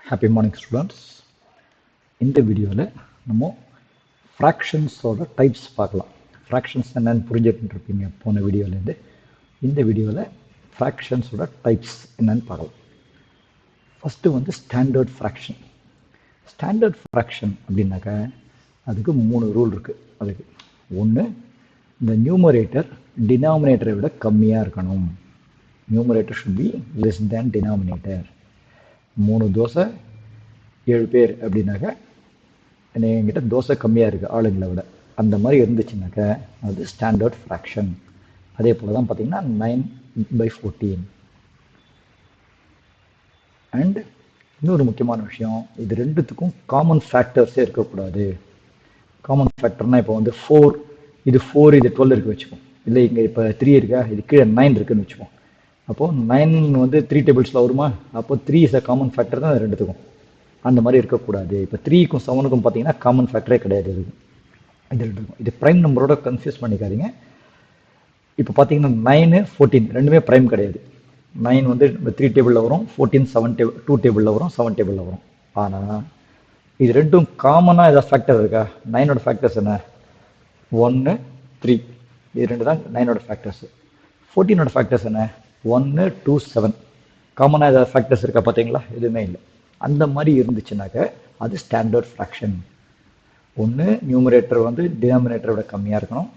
Happy morning students. இந்த வீடியோவில் நம்ம ஃப்ராக்ஷன்ஸோட டைப்ஸ் பார்க்கலாம். ஃப்ராக்ஷன்ஸ் என்னன்னு புரிஞ்சுட்டு இருப்பீங்க போன வீடியோலேருந்து. இந்த வீடியோவில் ஃப்ராக்ஷன்ஸோட டைப்ஸ் என்னன்னு பார்க்கலாம். ஃபஸ்ட்டு வந்து ஸ்டாண்டர்ட் ஃப்ராக்ஷன். ஸ்டாண்டர்ட் ஃப்ராக்ஷன் அப்படின்னாக்கா அதுக்கு 3 ரூல் இருக்குது. அதுக்கு ஒன்று, இந்த நியூமரேட்டர் டினாமினேட்டரை விட கம்மியாக இருக்கணும். Numerator should be less than denominator. 3 dosa 7 பேர் அப்படின்னாக்கா என்கிட்ட தோசை கம்மியாக இருக்குது ஆளுங்களை விட, அந்த மாதிரி இருந்துச்சுனாக்கா அது ஸ்டாண்டர்ட் ஃப்ராக்ஷன். அதே போல் தான் பார்த்தீங்கன்னா 9/14. அண்ட் இன்னொரு முக்கியமான விஷயம், இது ரெண்டுத்துக்கும் காமன் ஃபேக்டர்ஸே இருக்கக்கூடாது. காமன் ஃபேக்டர்னால் இப்போ வந்து 4, இது 4, இது 12 இருக்குது வச்சுப்போம். இல்லை இங்கே இப்போ 3 இருக்கா, இது கீழே 9 இருக்குதுன்னு வச்சுப்போம். அப்போது 9 வந்து 3 டேபிள்ஸில் வருமா, அப்போது 3 இஸ் அ காமன் ஃபேக்டர் தான் அது ரெண்டுத்துக்கும். அந்த மாதிரி இருக்கக்கூடாது. இப்போ 3க்கும் 7க்கும் பார்த்தீங்கன்னா காமன் ஃபேக்டரே கிடையாது. இது ரெண்டுக்கும் இது ப்ரைம் நம்பரோட கன்ஃபியூஸ் பண்ணிக்காதீங்க. இப்போ பார்த்தீங்கன்னா 9, 14 ரெண்டுமே ப்ரைம் கிடையாது. 9 வந்து 3 டேபிளில் வரும், 14 2 டேபிளில் வரும், 7 டேபிளில் வரும். ஆனால் இது ரெண்டும் காமனாக ஏதாவது ஃபேக்டர் இருக்கா? 9ஓட ஃபேக்டர்ஸ் என்ன? 1, 3. இது ரெண்டு தான் 9ஓட ஃபேக்டர்ஸ். 14ஓட ஃபேக்டர்ஸ் என்ன? 1, 2, 7. காமனாக ஏதாவது ஃபேக்டர்ஸ் இருக்கா பார்த்தீங்களா? எதுவுமே இல்லை. அந்த மாதிரி இருந்துச்சுனாக்க அது ஸ்டாண்டர்ட் ஃப்ராக்ஷன். ஒன்று, நியூமரேட்டர் வந்து டினாமினேட்டரோட கம்மியாக இருக்கணும்.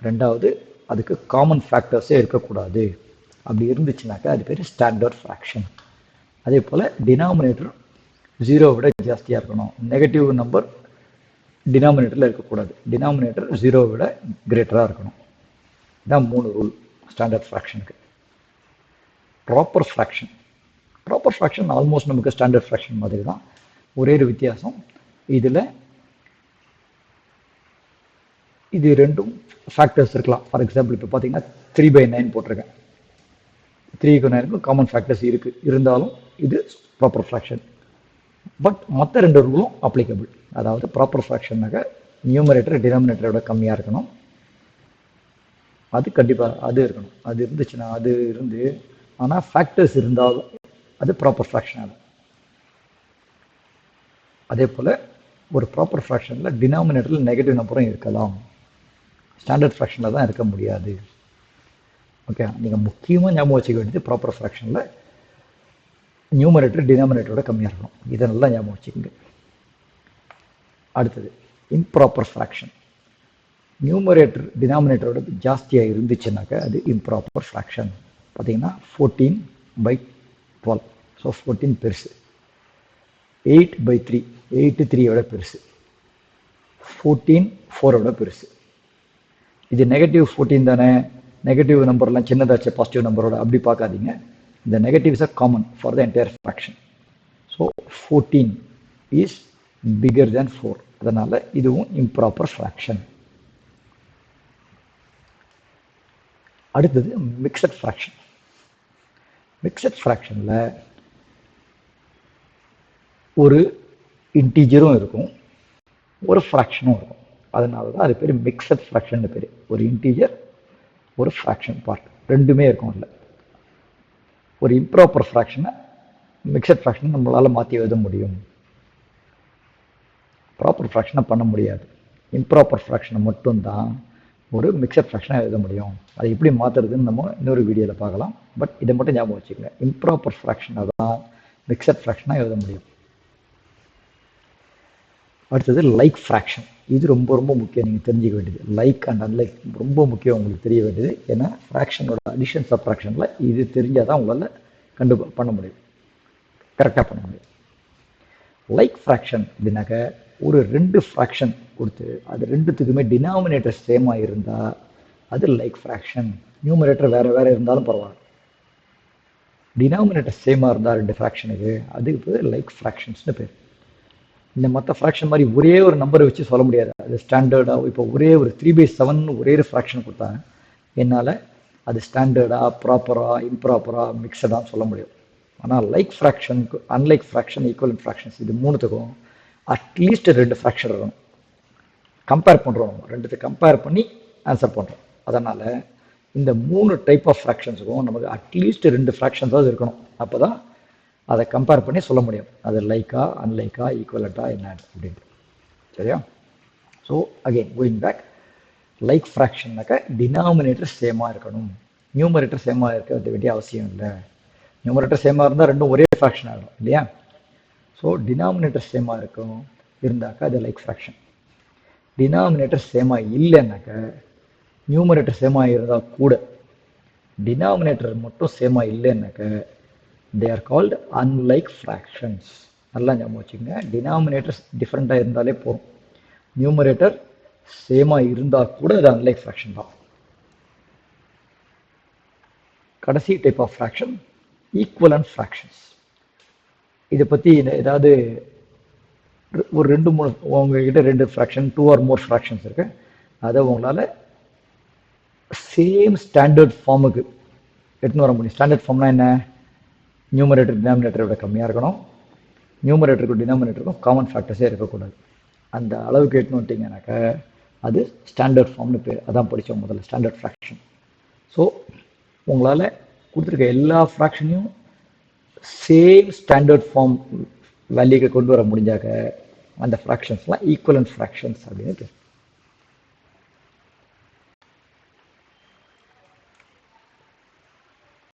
ரெண்டாவது, அதுக்கு காமன் ஃபேக்டர்ஸே இருக்கக்கூடாது. அப்படி இருந்துச்சுனாக்கா அது பேர் ஸ்டாண்டர்ட் ஃப்ராக்ஷன். அதே போல் டினாமினேட்டர் 0 விட ஜாஸ்தியாக இருக்கணும். நெகட்டிவ் நம்பர் டினாமினேட்டரில் இருக்கக்கூடாது. டினாமினேட்டர் 0 விட கிரேட்டராக இருக்கணும். இதான் 3 ரூல் ஸ்டாண்டர்ட் ஃப்ராக்ஷனுக்கு. Proper fraction. Proper fraction almost நமக்கு ஸ்டாண்டர்ட் ஃப்ராக்ஷன் மாதிரி தான். ஒரே ஒரு வித்தியாசம், இதில் இது ரெண்டும் ஃபேக்டர்ஸ் இருக்கலாம். ஃபார் எக்ஸாம்பிள் இப்போ பார்த்தீங்கன்னா 3/9 போட்டிருக்கேன். 3க்கும் 9க்கும் காமன் ஃபேக்டர்ஸ் இருக்குது. இருந்தாலும் இது ப்ராப்பர் ஃப்ராக்ஷன். பட் மற்ற 2 ரூலும் அப்ளிகபிள். அதாவது ப்ராப்பர் ஃப்ராக்ஷன்னாக்க நியூமரேட்டர் டினாமினேட்டரோட கம்மியாக இருக்கணும். அது கண்டிப்பாக அது இருக்கணும். அது இருந்துச்சுன்னா அது இருந்து, ஆனால் ஃபேக்டர்ஸ் இருந்தாலும் அது ப்ராப்பர் ஃப்ராக்ஷன் ஆகும். அதே போல் ஒரு ப்ராப்பர் ஃப்ராக்ஷனில் டினாமினேட்டரில் நெகட்டிவ் நம்பரும் இருக்கலாம். ஸ்டாண்டர்ட் ஃப்ராக்ஷனில் தான் இருக்க முடியாது. ஓகே, நீங்கள் முக்கியமாக ஞாபகம் வச்சுக்க வேண்டியது ப்ராப்பர் ஃப்ராக்ஷனில் நியூமரேட்டர் டினாமினேட்டரோட கம்மியாக இருக்கணும். இதை நல்லா ஞாபகம் வச்சுக்கோங்க. அடுத்தது இம்ப்ராப்பர் ஃப்ராக்ஷன். நியூமரேட்டர் டினாமினேட்டரோட ஜாஸ்தியாக இருந்துச்சுனாக்கா அது இம்ப்ராப்பர் ஃப்ராக்ஷன். பார்த்தீங்கன்னா 14/12. ஸோ 14 பெருசு. 8/3, 8 3யோட பெருசு. 14 4ஓட பெருசு. இது நெகட்டிவ் 14 தானே. நெகட்டிவ் நம்பர்லாம் சின்னதாச்சு பாசிட்டிவ் நம்பரோட, அப்படி பார்க்காதீங்க. இந்த negatives are common for the entire fraction. So 14 is bigger than 4. அதனால் இதுவும் இம்ப்ராப்பர் ஃப்ராக்ஷன். அடுத்தது மிக்சட் ஃப்ராக்ஷன். மிக்சட் ஃப்ராக்ஷனில் ஒரு இன்டீஜரும் இருக்கும், ஒரு ஃப்ராக்ஷனும் இருக்கும். அதனால தான் அது பேர் மிக்சட் ஃப்ராக்ஷன் பேர். ஒரு இன்டீஜர், ஒரு ஃப்ராக்ஷன் பார்ட் ரெண்டுமே இருக்கும். அதில் ஒரு இம்ப்ராப்பர் ஃப்ராக்ஷனை மிக்சட் ஃப்ராக்ஷனை நம்மளால் மாற்றி எழுத முடியும். ப்ராப்பர் ஃப்ராக்ஷனை பண்ண முடியாது. இம்ப்ராப்பர் ஃப்ராக்ஷனை மட்டும்தான் ஒரு மிக்சட் ஃப்ராக்ஷனாக எழுத முடியும். அதை எப்படி மாற்றுறதுன்னு நம்ம இன்னொரு வீடியோவில் பார்க்கலாம். பட் இதை மட்டும் ஞாபகம் வச்சுக்கோங்க, இம்ப்ராப்பர் ஃப்ராக்ஷனை தான் மிக்சட் ஃப்ராக்ஷனாக எழுத முடியும். அடுத்தது லைக் ஃப்ராக்ஷன். இது ரொம்ப ரொம்ப முக்கியம், நீங்கள் தெரிஞ்சிக்க வேண்டியது. லைக் அண்ட் அன்லைக் ரொம்ப முக்கியம் உங்களுக்கு தெரிய வேண்டியது. ஏன்னா ஃப்ராக்ஷனோட அடிஷன் சப்ட்ராக்ஷனில் இது தெரிஞ்சால் தான் உங்களால் பண்ண முடியும், கரெக்டாக பண்ண முடியும். லைக் ஃப்ராக்ஷன் அப்படின்னாக்க ஒரு 2 ஃப்ராக்ஷன் கொடுத்து அது ரெண்டுத்துக்குமே டினாமினேட்டர் சேமாக இருந்தால் அது லைக் ஃப்ராக்ஷன். நியூமரேட்டர் வேறு வேறு இருந்தாலும் பரவாயில்ல, டினாமினேட்டர் சேமாக இருந்தால் 2 ஃப்ராக்ஷனுக்கு அதுக்கு பேர் லைக் ஃப்ராக்ஷன்ஸ்னு பேர். இந்த மற்ற ஃப்ராக்ஷன் மாதிரி ஒரே ஒரு நம்பரை வச்சு சொல்ல முடியாது. அது ஸ்டாண்டர்டாக இப்போ ஒரே ஒரு 3/7 ஒரே ஒரு ஃப்ராக்ஷன் கொடுத்தாங்க, என்னால் அது ஸ்டாண்டர்டாக ப்ராப்பராக இம்ப்ராப்பராக மிக்சடாக சொல்ல முடியும். ஆனால் லைக் ஃப்ராக்ஷனுக்கு அன்லைக் ஃப்ராக்ஷன் ஈக்குவலன்ட் ஃப்ராக்ஷன்ஸ் இது 3த்துக்கும் அட்லீஸ்ட் 2 ஃப்ராக்ஷன் இருக்கணும். கம்பேர் பண்ணுறோம், நம்ம 2த்தை கம்பேர் பண்ணி ஆன்சர் பண்ணுறோம். அதனால் இந்த 3 டைப் ஆஃப் ஃப்ராக்ஷன்ஸுக்கும் நமக்கு அட்லீஸ்ட் 2 ஃப்ராக்ஷன்ஸாவது இருக்கணும். அப்போ தான் அதை கம்பேர் பண்ணி சொல்ல முடியும் அது லைக்கா அன்லைக்கா ஈக்குவலட்டா என்ன அப்படின்ட்டு. சரியா? So again going back, like ஃப்ராக்ஷன்னாக்கா டினாமினேட்டர் சேமாக இருக்கணும், நியூமரேட்டர் சேமாக இருக்க வேண்டிய அவசியம் இல்லை. நியூமரேட்டர் சேமாக இருந்தால் ரெண்டும் ஒரே ஃப்ராக்ஷன் ஆகிடும் இல்லையா? ஸோ டினாமினேட்டர் சேமாக இருக்கும் இருந்தாக்கா அது லைக் ஃப்ராக்ஷன். டினாமினேட்டர் சேமாக இல்லைன்னாக்க நியூமரேட்டர் சேமாக இருந்தால் கூட டினாமினேட்டர் மட்டும் சேமாக இல்லைன்னாக்க they are called unlike fractions. நல்லா ஞாபகம் வச்சுக்கோங்க, டினாமினேட்டர் டிஃப்ரெண்ட்டாக இருந்தாலே போதும், நியூமரேட்டர் சேமாக இருந்தால் கூட அது அன்லைக் ஃப்ராக்ஷன் தான். கடைசி type of fraction equivalent fractions. இதை பற்றி ஏதாவது ஒரு 2-3 உங்ககிட்ட 2 ஃப்ராக்ஷன் 2 ஆர் மோர் ஃப்ராக்ஷன்ஸ் இருக்கு, அதை உங்களால் சேம் ஸ்டாண்டர்ட் ஃபார்முக்கு எடுத்துன்னு வர முடியும். ஸ்டாண்டர்ட் ஃபார்ம்னா என்ன? நியூமரேட்டர் டினாமினேட்டரை விட கம்மியாக இருக்கணும், நியூமரேட்டருக்கும் டினாமினேட்டருக்கும் காமன் ஃபேக்டர்ஸே இருக்கக்கூடாது. அந்த அளவுக்கு எடுத்துன்னு வந்துட்டீங்கன்னாக்கா அது ஸ்டாண்டர்ட் ஃபார்ம்னு பேர். அதான் படித்தோம் முதல்ல, ஸ்டாண்டர்ட் ஃப்ராக்ஷன். ஸோ உங்களால் கொடுத்துருக்க எல்லா ஃப்ராக்ஷனையும் சேம் ஸ்டாண்டர்ட் ஃபார்ம் வேல்யூக்கு கொண்டு வர முடிஞ்சாக்க அந்த ஃப்ராக்ஷன்ஸ்லாம் ஈக்குவலன்ட் ஃப்ராக்ஷன்ஸ் அப்படின்னு பேர்.